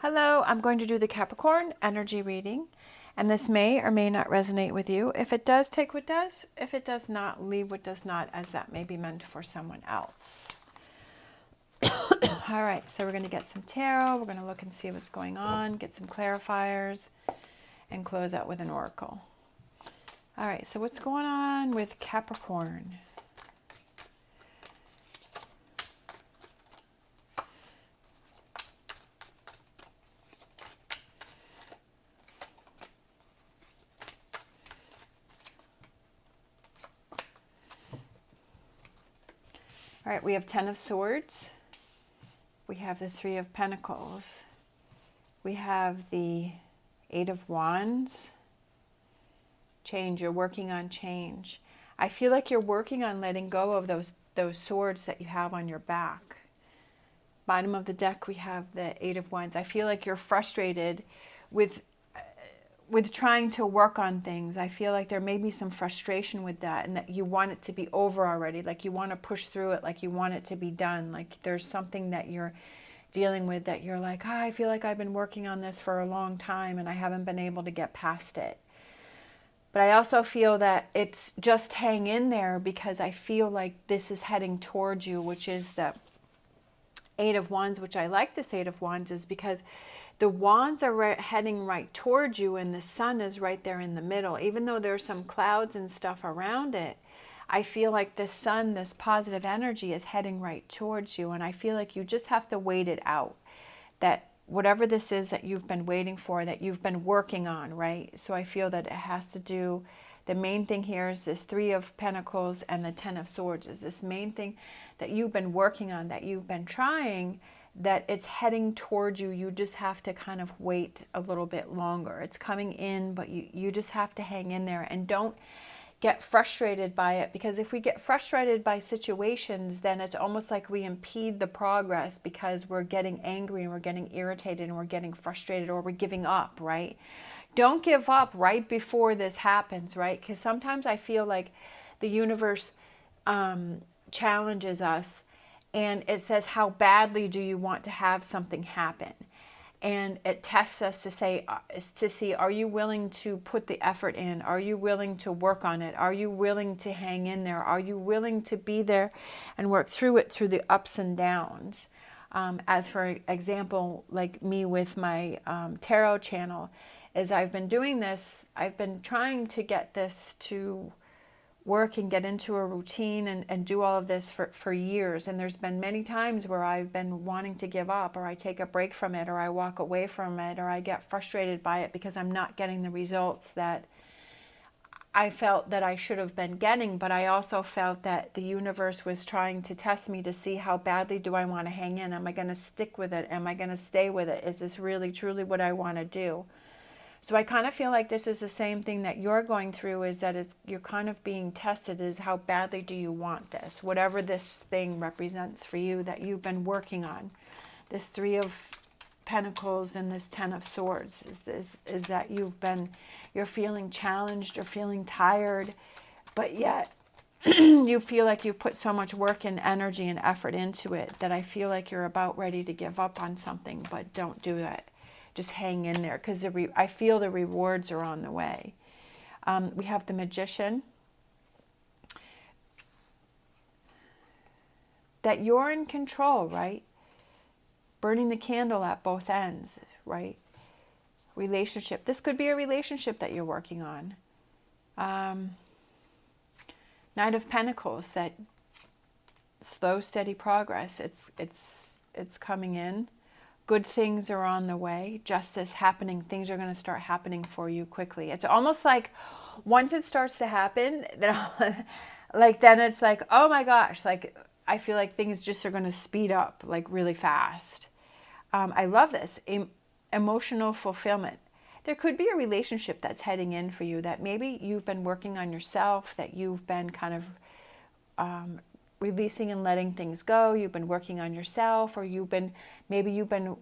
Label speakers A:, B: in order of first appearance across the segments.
A: Hello, I'm going to do the Capricorn energy reading, and this may or may not resonate with you. If it does, take what does. If it does not, leave what does not, as that may be meant for someone else. All right, so we're going to get some tarot. We're going to look and see what's going on, get some clarifiers, and close out with an oracle. All right, so what's going on with Capricorn? All right, we have 10 of Swords. We have the 3 of Pentacles. We have the 8 of Wands. Change, you're working on change. I feel like you're working on letting go of those swords that you have on your back. Bottom of the deck, we have the 8 of Wands. I feel like you're frustrated with trying to work on things. I feel like there may be some frustration with that, and that you want it to be over already. Like you want to push through it, like you want it to be done. Like there's something that you're dealing with that you're like, I feel like I've been working on this for a long time and I haven't been able to get past it. But I also feel that it's just hang in there, because I feel like this is heading towards you, which is the 8 of Wands, which I like this 8 of Wands is because the wands are heading right towards you, and the sun is right there in the middle. Even though there's some clouds and stuff around it, I feel like the sun, this positive energy, is heading right towards you. And I feel like you just have to wait it out. That whatever this is that you've been waiting for, that you've been working on, right? So I feel that it has to do, the main thing here is this 3 of Pentacles and the 10 of Swords is this main thing that you've been working on, that you've been trying, that it's heading towards you. You just have to kind of wait a little bit longer. It's coming in, but you just have to hang in there, and don't get frustrated by it, because if we get frustrated by situations, then it's almost like we impede the progress, because we're getting angry and we're getting irritated and we're getting frustrated, or we're giving up, right? Don't give up right before this happens, right? Because sometimes I feel like the universe challenges us, and it says, how badly do you want to have something happen? And it tests us to say, to see, are you willing to put the effort in? Are you willing to work on it? Are you willing to hang in there? Are you willing to be there and work through it, through the ups and downs? As for example, like me with my tarot channel, as I've been doing this, I've been trying to get this to work and get into a routine and do all of this for years. And there's been many times where I've been wanting to give up, or I take a break from it, or I walk away from it, or I get frustrated by it because I'm not getting the results that I felt that I should have been getting. But I also felt that the universe was trying to test me to see, how badly do I want to hang in? Am I going to stick with it? Am I going to stay with it? Is this really truly what I want to do? So I kind of feel like this is the same thing that you're going through, is that you're kind of being tested, is how badly do you want this? Whatever this thing represents for you that you've been working on. This 3 of Pentacles and this 10 of Swords is that you're feeling challenged, or feeling tired, but yet you feel like you put so much work and energy and effort into it that I feel like you're about ready to give up on something, but don't do that. Just hang in there, because I feel the rewards are on the way. We have the Magician. That you're in control, right? Burning the candle at both ends, right? Relationship. This could be a relationship that you're working on. Knight of Pentacles. That slow, steady progress. It's coming in. Good things are on the way. Justice happening. Things are going to start happening for you quickly. It's almost like once it starts to happen, then then it's like, oh my gosh, like I feel like things just are going to speed up like really fast. I love this. Emotional fulfillment. There could be a relationship that's heading in for you, that maybe you've been working on yourself, that you've been kind of releasing and letting things go. You've been working on yourself, or maybe you've been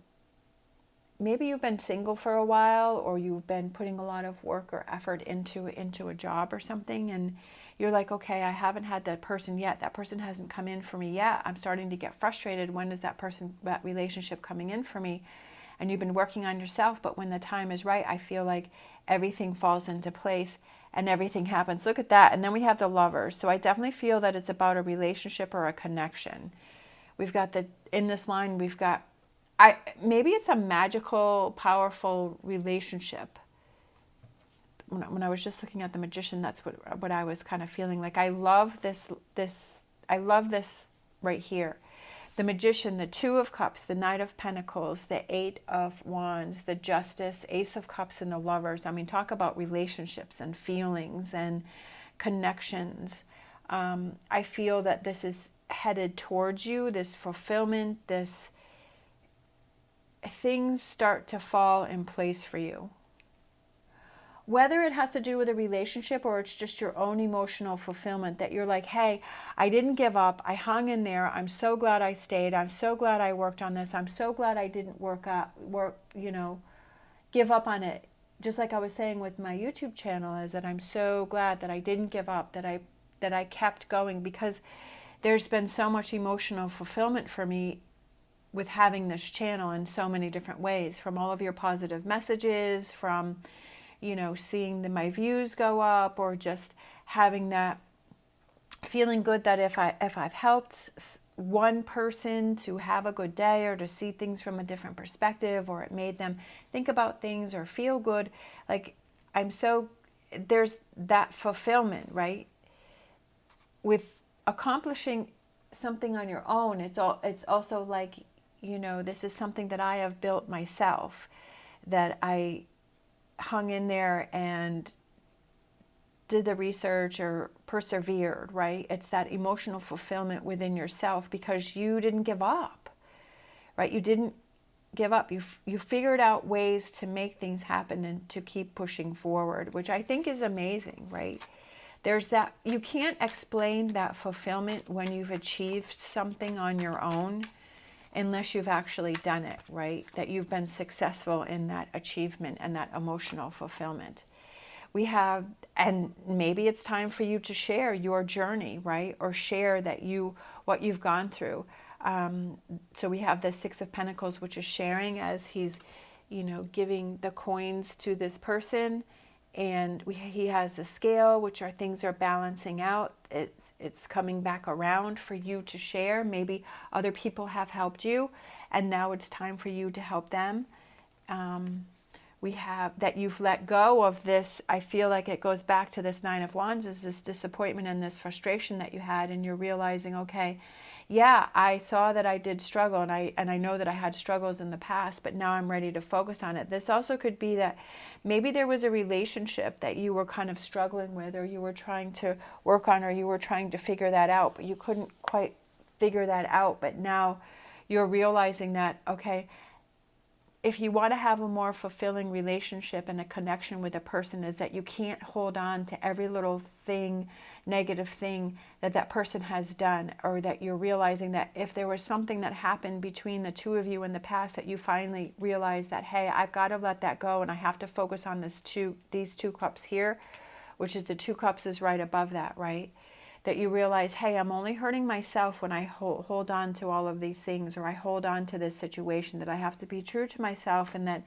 A: single for a while, or you've been putting a lot of work or effort into a job or something, and you're like, okay, I haven't had that person yet. That person hasn't come in for me yet. I'm starting to get frustrated. When is that relationship coming in for me? and you've been working on yourself, but when the time is right, I feel like everything falls into place and everything happens. Look at that. And then we have the Lovers. So I definitely feel that it's about a relationship or a connection. We've got in this line, we've got, maybe it's a magical, powerful relationship. When I was just looking at the Magician, that's what I was kind of feeling like. I love this right here. The Magician, the Two of Cups, the Knight of Pentacles, the Eight of Wands, the Justice, Ace of Cups, and the Lovers. I mean, talk about relationships and feelings and connections. I feel that this is headed towards you, this fulfillment, this things start to fall in place for you. Whether it has to do with a relationship or it's just your own emotional fulfillment, that you're like, hey, I didn't give up. I hung in there. I'm so glad I stayed. I'm so glad I worked on this. I'm so glad I didn't give up on it. Just like I was saying with my YouTube channel, is that I'm so glad that I didn't give up, that I kept going, because there's been so much emotional fulfillment for me with having this channel in so many different ways, from all of your positive messages, from seeing my views go up, or just having that feeling good that if I've helped one person to have a good day, or to see things from a different perspective, or it made them think about things or feel good, like there's that fulfillment, right? With accomplishing something on your own, it's also like, this is something that I have built myself, that I hung in there and did the research or persevered, right? It's that emotional fulfillment within yourself because you didn't give up, right? You didn't give up. You figured out ways to make things happen and to keep pushing forward, which I think is amazing, right? There's that, you can't explain that fulfillment when you've achieved something on your own unless you've actually done it, right? That you've been successful in that achievement and that emotional fulfillment. We have, and maybe it's time for you to share your journey, right? Or share what you've gone through. So we have the Six of Pentacles, which is sharing, as he's, giving the coins to this person. And he has a scale, which are things are balancing out. It's coming back around for you to share. Maybe other people have helped you, and now it's time for you to help them. We have that you've let go of this. I feel like it goes back to this Nine of Wands, is this disappointment and this frustration that you had, and you're realizing, okay, yeah, I saw that I did struggle, and I know that I had struggles in the past, but now I'm ready to focus on it. This also could be that maybe there was a relationship that you were kind of struggling with, or you were trying to work on, or you were trying to figure that out, but you couldn't quite figure that out. But now you're realizing that, okay, if you want to have a more fulfilling relationship and a connection with a person, is that you can't hold on to every little thing, negative thing that person has done, or that you're realizing that if there was something that happened between the two of you in the past, that you finally realize that, hey, I've got to let that go, and I have to focus on these two cups here, which is the Two Cups is right above that, right? That you realize, hey, I'm only hurting myself when I hold on to all of these things, or I hold on to this situation, that I have to be true to myself, and that,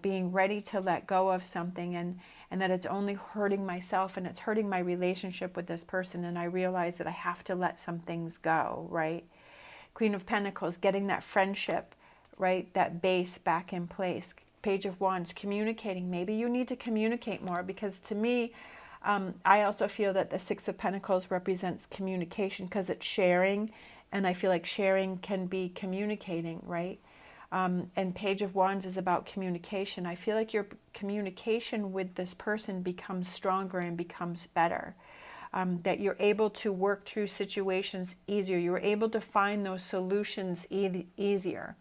A: being ready to let go of something, and that it's only hurting myself, and it's hurting my relationship with this person, and I realize that I have to let some things go, right? Queen of Pentacles, getting that friendship, right, that base back in place. Page of Wands, communicating. Maybe you need to communicate more, because to me, I also feel that the Six of Pentacles represents communication, because it's sharing, and I feel like sharing can be communicating, right? And Page of Wands is about communication. I feel like your communication with this person becomes stronger and becomes better. That you're able to work through situations easier. You're able to find those solutions easier.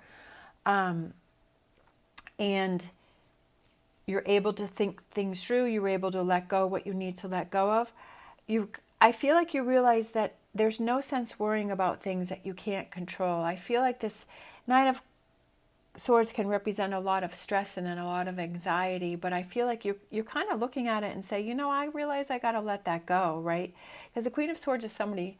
A: And you're able to think things through. You're able to let go what you need to let go of. I feel like you realize that there's no sense worrying about things that you can't control. I feel like this Nine of Swords can represent a lot of stress and a lot of anxiety, but I feel like you're kind of looking at it and say, I realize I got to let that go, right? Because the Queen of Swords is somebody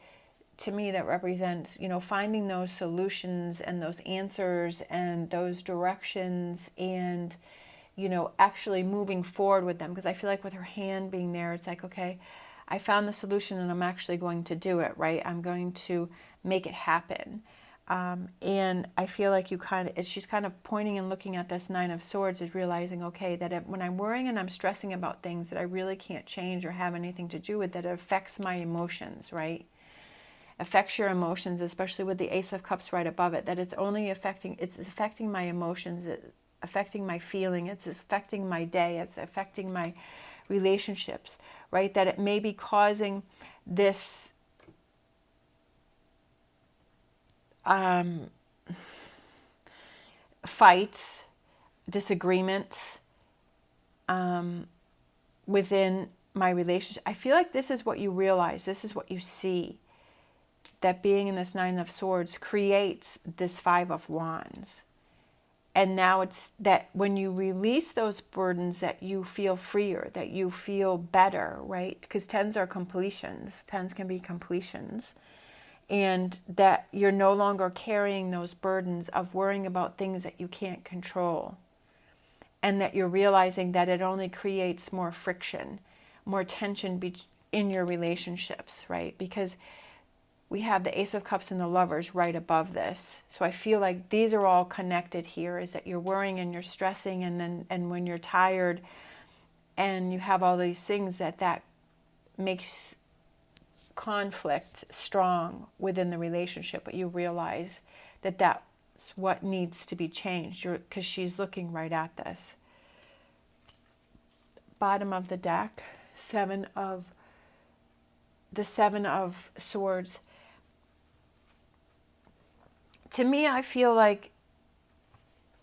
A: to me that represents, you know, finding those solutions and those answers and those directions, and, you know, actually moving forward with them. Because I feel like with her hand being there, it's like, okay, I found the solution and I'm actually going to do it, right? I'm going to make it happen. And I feel like she's kind of pointing and looking at this Nine of Swords, is realizing, okay, that when I'm worrying and I'm stressing about things that I really can't change or have anything to do with, that it affects my emotions, right? Affects your emotions, especially with the Ace of Cups right above it, that it's affecting my emotions, it's affecting my feeling, it's affecting my day, it's affecting my relationships, right? That it may be causing this fights, disagreements within my relationship. I feel like this is what you realize, this is what you see, that being in this Nine of Swords creates this Five of Wands. And now it's that when you release those burdens, that you feel freer, that you feel better, right? Because tens are completions. Tens can be completions. And that you're no longer carrying those burdens of worrying about things that you can't control. And that you're realizing that it only creates more friction, more tension in your relationships, right? Because we have the Ace of Cups and the Lovers right above this. So I feel like these are all connected here, is that you're worrying and you're stressing, and when you're tired and you have all these things, that makes conflict strong within the relationship, but you realize that that's what needs to be changed, because she's looking right at this. Bottom of the deck, the Seven of Swords. To me, I feel like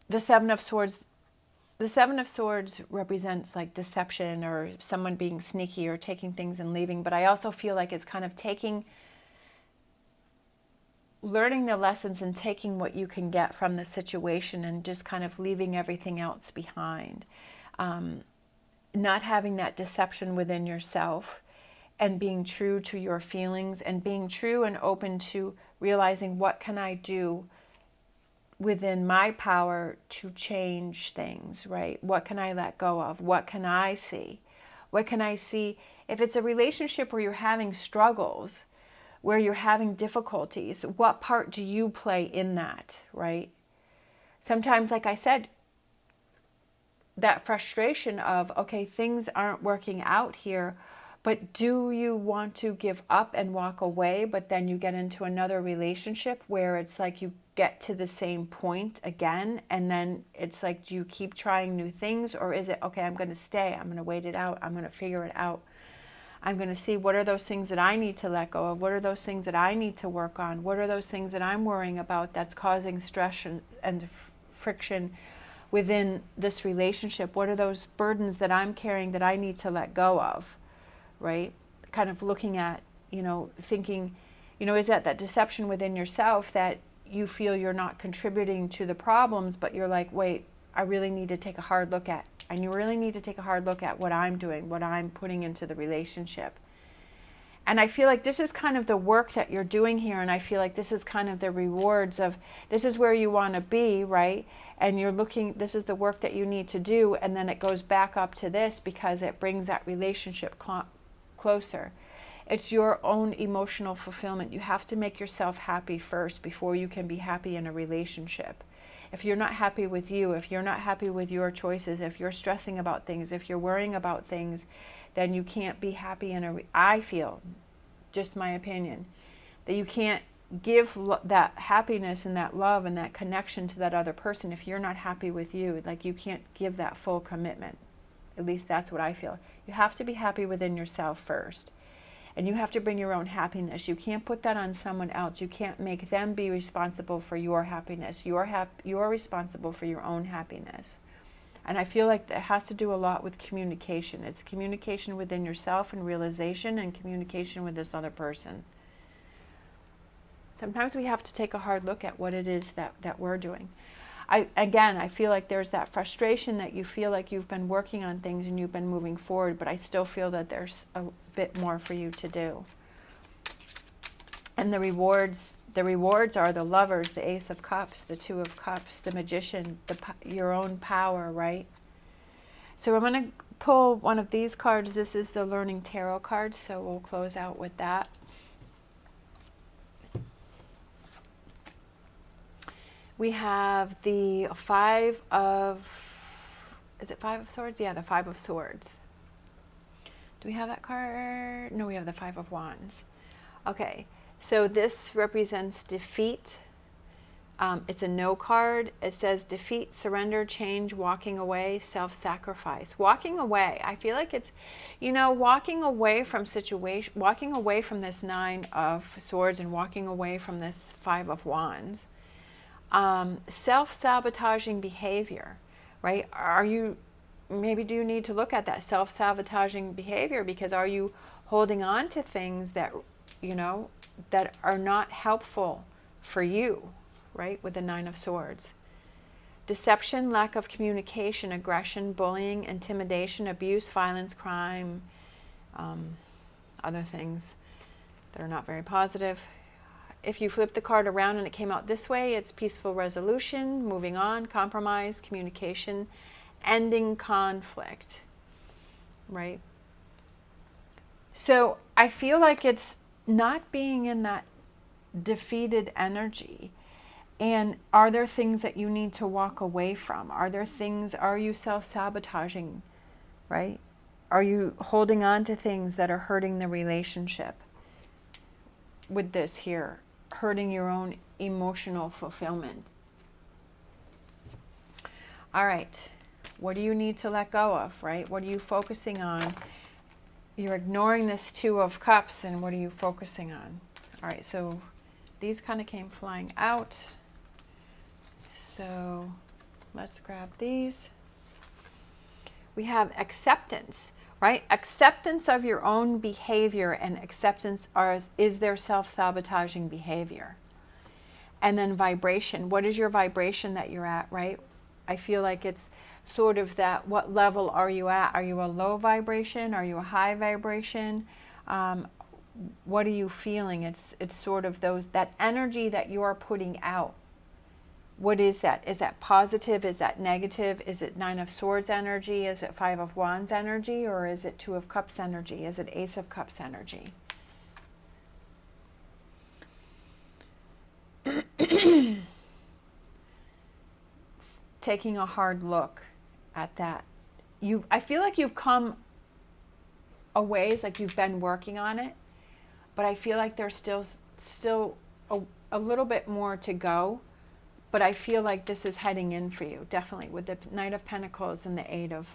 A: the Seven of Swords represents like deception or someone being sneaky or taking things and leaving. But I also feel like it's kind of learning the lessons and taking what you can get from the situation and just kind of leaving everything else behind. Not having that deception within yourself, and being true to your feelings, and being true and open to realizing, what can I do within my power to change things, right? What can I let go of? What can I see? What can I see? If it's a relationship where you're having struggles, where you're having difficulties, what part do you play in that, right? Sometimes, like I said, that frustration of, okay, things aren't working out here, but do you want to give up and walk away, but then you get into another relationship where it's like you get to the same point again, and then it's like, do you keep trying new things, or is it, okay, I'm going to stay, I'm going to wait it out, I'm going to figure it out, I'm going to see what are those things that I need to let go of, what are those things that I need to work on, what are those things that I'm worrying about that's causing stress and friction within this relationship, what are those burdens that I'm carrying that I need to let go of, right? Kind of looking at, thinking, is that deception within yourself that you feel you're not contributing to the problems, but you're like, wait, I really need to take a hard look at, and you really need to take a hard look at what I'm doing, what I'm putting into the relationship. And I feel like this is kind of the work that you're doing here, and I feel like this is kind of the rewards of, this is where you want to be, right? And you're looking, this is the work that you need to do, and then it goes back up to this because it brings that relationship closer. It's your own emotional fulfillment. You have to make yourself happy first before you can be happy in a relationship. If you're not happy with you, if you're not happy with your choices, if you're stressing about things, if you're worrying about things, then you can't be happy I feel, just my opinion, that you can't give that happiness and that love and that connection to that other person if you're not happy with you. Like, you can't give that full commitment. At least that's what I feel. You have to be happy within yourself first. And you have to bring your own happiness. You can't put that on someone else. You can't make them be responsible for your happiness. You're responsible for your own happiness. And I feel like that has to do a lot with communication. It's communication within yourself and realization, and communication with this other person. Sometimes we have to take a hard look at what it is that we're doing. I feel like there's that frustration that you feel like you've been working on things and you've been moving forward, but I still feel that there's a bit more for you to do. And the rewards are the Lovers, the Ace of Cups, the Two of Cups, the Magician, your own power, right? So I'm going to pull one of these cards. This is the Learning Tarot card, so we'll close out with that. We have the Five of, is it Five of Swords? Yeah, the Five of Swords. Do we have that card? No, we have the Five of Wands. Okay, so this represents defeat. It's a no card. It says defeat, surrender, change, walking away, self-sacrifice. Walking away. I feel like it's, you know, walking away from situation, walking away from this Nine of Swords and walking away from this Five of Wands. Self-sabotaging behavior, right? Maybe do you need to look at that self-sabotaging behavior, because are you holding on to things that, you know, that are not helpful for you, right? With the Nine of Swords. Deception, lack of communication, aggression, bullying, intimidation, abuse, violence, crime, other things that are not very positive. If you flip the card around and it came out this way, it's peaceful resolution, moving on, compromise, communication, ending conflict, right? So I feel like it's not being in that defeated energy. And are there things that you need to walk away from? Are you self-sabotaging, right? Are you holding on to things that are hurting the relationship with this here? Hurting your own emotional fulfillment. All right, what do you need to let go of, right? What are you focusing on? You're ignoring this Two of Cups, and what are you focusing on? All right, so these kind of came flying out. So let's grab these. We have acceptance, right? Acceptance of your own behavior, and acceptance is their self-sabotaging behavior. And then vibration. What is your vibration that you're at, right? I feel like it's sort of that, what level are you at? Are you a low vibration? Are you a high vibration? What are you feeling? It's sort of that energy that you're putting out. What is that? Is that positive? Is that negative? Is it Nine of Swords energy? Is it Five of Wands energy? Or is it Two of Cups energy? Is it Ace of Cups energy? Taking a hard look at that. I feel like you've come a ways, like you've been working on it, but I feel like there's still a little bit more to go. But I feel like this is heading in for you, definitely, with the Knight of Pentacles and the Eight of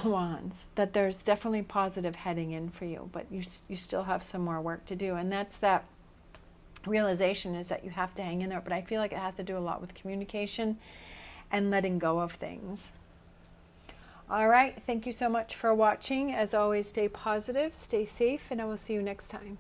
A: Wands, that there's definitely positive heading in for you, but you still have some more work to do. And that's that realization, is that you have to hang in there. But I feel like it has to do a lot with communication and letting go of things. All right, thank you so much for watching. As always, stay positive, stay safe, and I will see you next time.